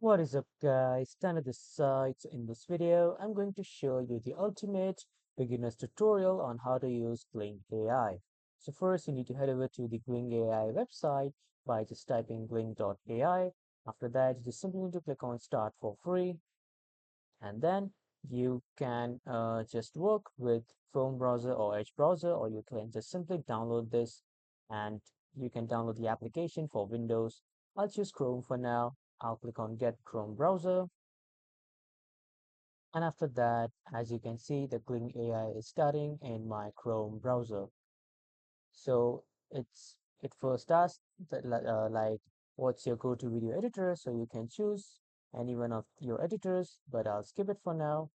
What is up guys, Tanner this side. So in this video, I'm going to show you the ultimate beginner's tutorial on how to use Gling AI. So first you need to head over to the Gling AI website by just typing gling.ai. After that, you just simply need to click on start for free, and then you can just work with Chrome browser or Edge browser, or you can just simply download this and you can download the application for Windows. I'll choose Chrome for now. I'll click on get Chrome browser, and after that, as you can see, the Gling AI is starting in my Chrome browser. So it first asks that, like, what's your go-to video editor, so you can choose any one of your editors, but I'll skip it for now.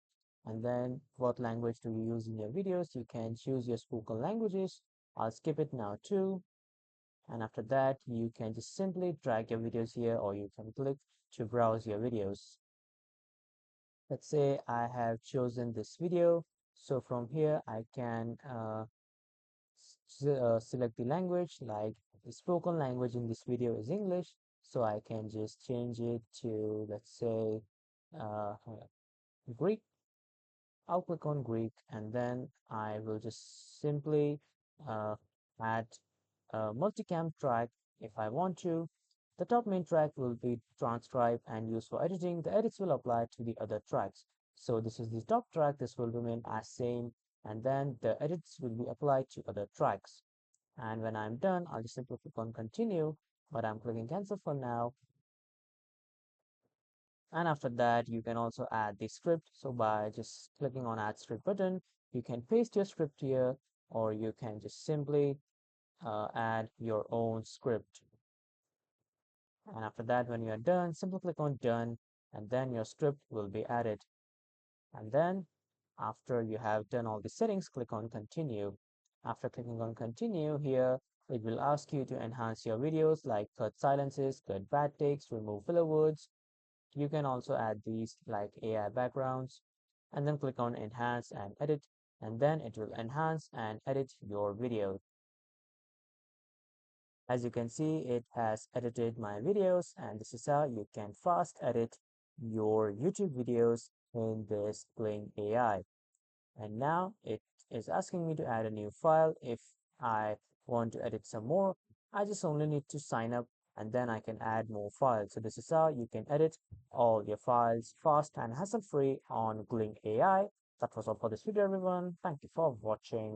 And then what language do you use in your videos? You can choose your spoken languages. I'll skip it now too. And after that, you can just simply drag your videos here, or you can click to browse your videos. Let's say I have chosen this video. So from here, I can select the language, like the spoken language in this video is English. So I can just change it to, let's say, uh, Greek. I'll click on Greek, and then I will just simply uh, add a multicam track if I want to. The top main track will be transcribed and used for editing. The edits will apply to the other tracks. So this is the top track. This will remain as same, and then the edits will be applied to other tracks. And when I'm done, I'll just simply click on continue, but I'm clicking cancel for now. And after that, you can also add the script. So by just clicking on add script button, you can paste your script here, or you can just simply add your own script. And after that, when you are done, simply click on done, and then your script will be added. And then after you have done all the settings, click on continue. After clicking on continue here, it will ask you to enhance your videos, like cut silences, cut bad takes, remove filler words. You can also add these like AI backgrounds, and then click on enhance and edit, and then it will enhance and edit your video. As you can see, it has edited my videos, and this is how you can fast edit your YouTube videos in this Gling AI. And now it is asking me to add a new file. If I want to edit some more, I just only need to sign up, and then I can add more files. So this is how you can edit all your files fast and hassle-free on Gling AI. That was all for this video, everyone. Thank you for watching.